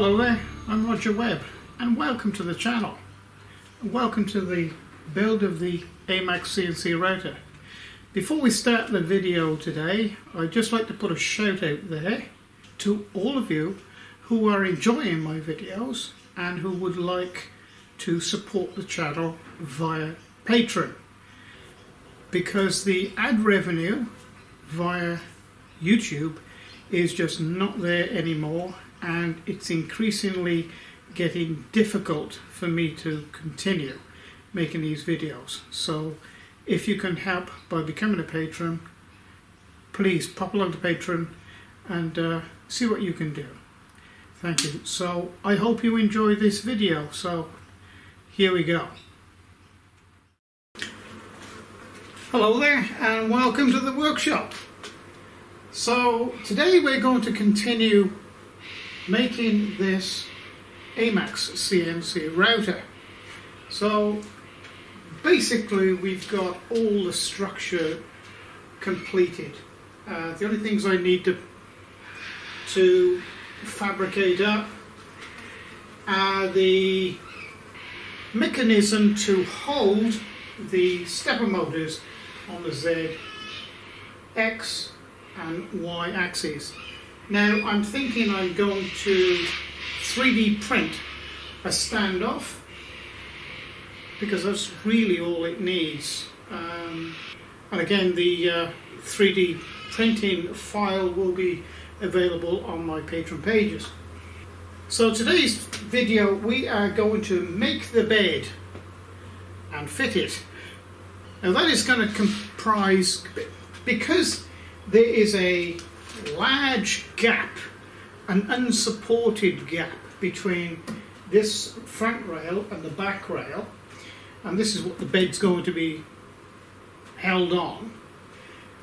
Hello there, I'm Roger Webb and welcome to the channel. Welcome to the build of the AMAX CNC Router. Before we start the video today, I'd just like to put a shout out there to all of you who are enjoying my videos and who would like to support the channel via Patron, because the ad revenue via YouTube is just not there anymore, and it's increasingly getting difficult for me to continue making these videos. So if you can help by becoming a patron, please pop along to Patron and see what you can do. Thank you. So I hope you enjoy this video. So here we go. Hello there and welcome to the workshop. So today we're going to continue making this AMAX CNC router. So basically we've got all the structure completed. The only things I need to fabricate up are the mechanism to hold the stepper motors on the Z, X and Y axes. Now I'm thinking I'm going to 3D print a standoff, because that's really all it needs. And again, the 3D printing file will be available on my Patreon pages. So today's video we are going to make the bed and fit it. Now that is going to comprise, because there is a large gap, an unsupported gap between this front rail and the back rail, and this is what the bed's going to be held on.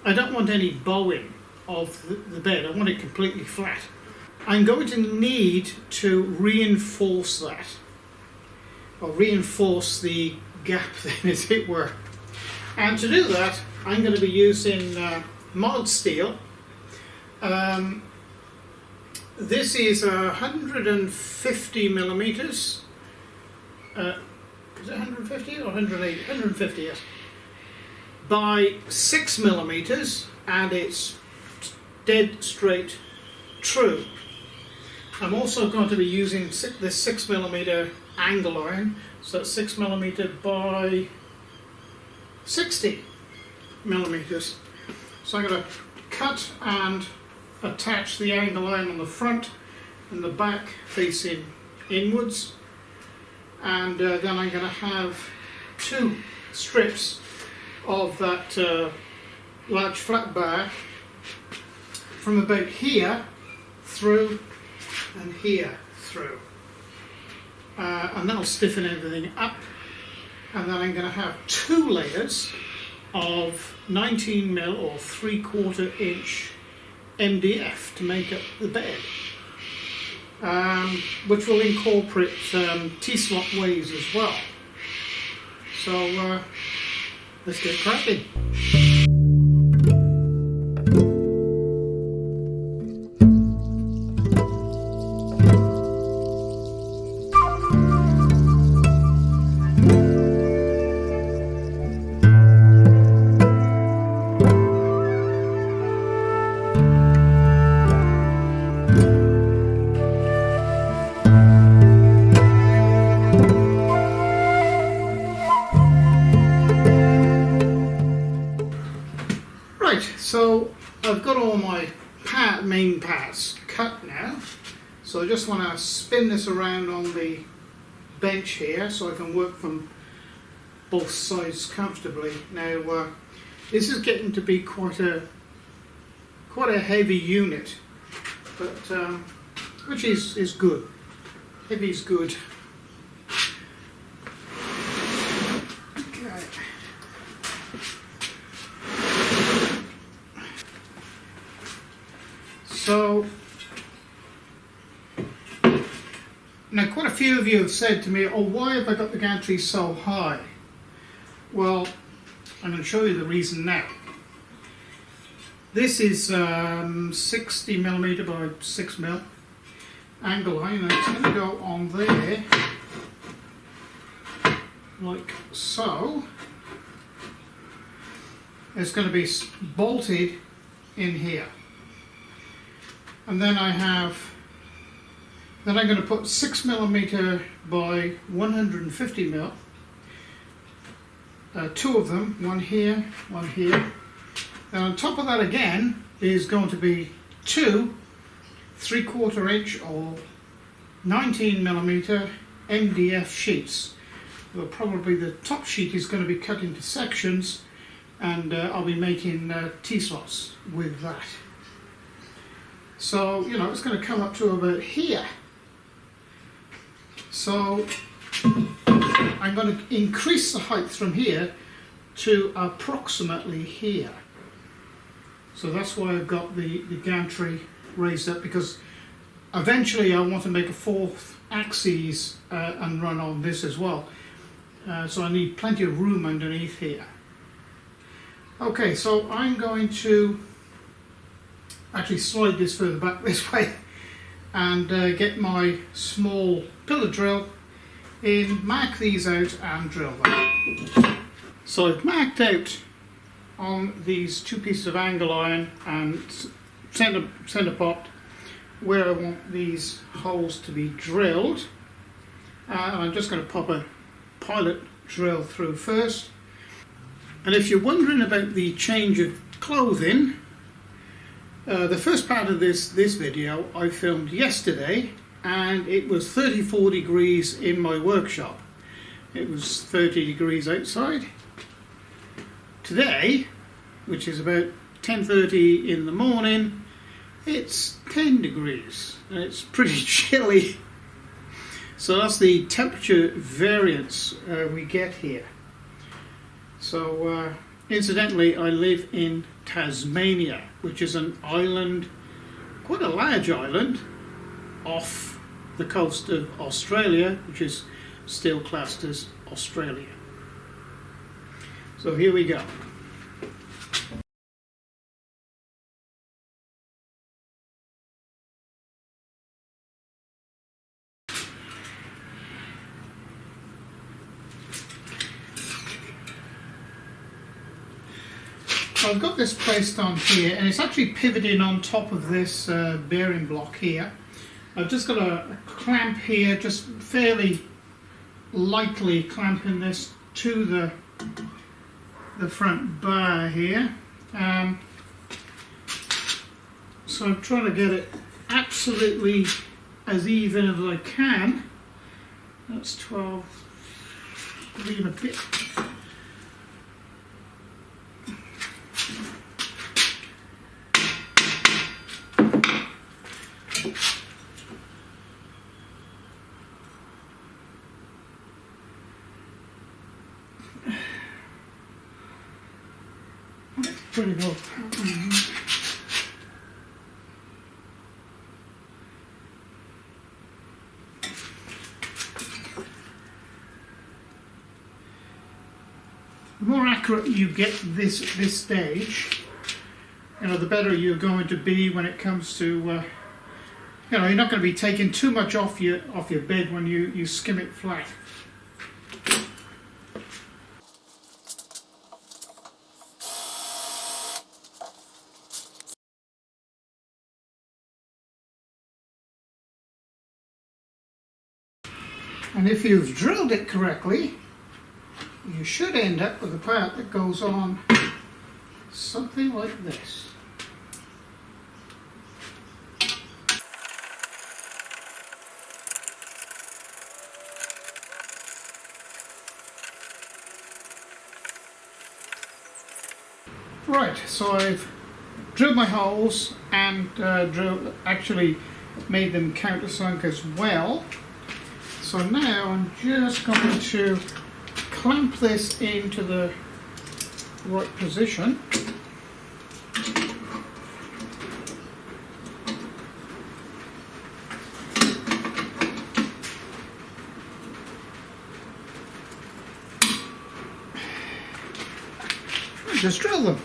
I don't want any bowing of the bed, I want it completely flat. I'm going to need to reinforce that, or reinforce the gap then, as it were. And to do that I'm going to be using mild steel. This is 150 millimeters. Is it 150 or 180? 150, yes. By 6 millimeters, and it's dead straight true. I'm also going to be using this 6 millimeter angle iron, so that's 6 millimeter by 60 millimeters. So I'm going to cut and attach the angle iron on the front and the back facing inwards, and then I'm going to have two strips of that large flat bar from about here through and here through, and that'll stiffen everything up. And then I'm going to have two layers of 19mm or 3/4 inch MDF to make up the bed, which will incorporate T-slot ways as well. So let's get cracking. So I've got all my main parts cut now, so I just want to spin this around on the bench here so I can work from both sides comfortably. Now this is getting to be quite a heavy unit, but which is good. Heavy is good. So, now quite a few of you have said to me, oh, why have I got the gantry so high? Well, I'm going to show you the reason now. This is 60mm by 6mm, angle line, and it's going to go on there like so. It's going to be bolted in here, and then I'm going to put 6mm by 150mm, two of them, one here, one here. And on top of that again is going to be two 3/4 inch or 19mm MDF sheets. Well, probably the top sheet is going to be cut into sections, and I'll be making T-slots with that. So, you know, it's going to come up to about here. So I'm going to increase the height from here to approximately here. So that's why I've got the gantry raised up, because eventually I want to make a 4th axis and run on this as well. So I need plenty of room underneath here. Okay, so I'm going to actually slide this further back this way and get my small pillar drill in, mark these out and drill them. So I've marked out on these two pieces of angle iron and center pot where I want these holes to be drilled. And I'm just going to pop a pilot drill through first. And if you're wondering about the change of clothing, the first part of this video I filmed yesterday, and it was 34 degrees in my workshop. It was 30 degrees outside. Today, which is about 10:30 in the morning, it's 10 degrees and it's pretty chilly. So that's the temperature variance we get here. So incidentally, I live in Tasmania, which is an island, quite a large island, off the coast of Australia, which is still classed as Australia. So here we go. I've got this placed on here, and it's actually pivoting on top of this bearing block here. I've just got a clamp here, just fairly lightly clamping this to the front bar here. So I'm trying to get it absolutely as even as I can. That's 12, even a bit. Pretty well. The more accurate you get this stage, you know, the better you're going to be when it comes to, you know, you're not going to be taking too much off your bed when you skim it flat. And if you've drilled it correctly, you should end up with a part that goes on something like this. Right, so I've drilled my holes and actually made them countersunk as well. So now I'm just going to clamp this into the right position. And just drill them.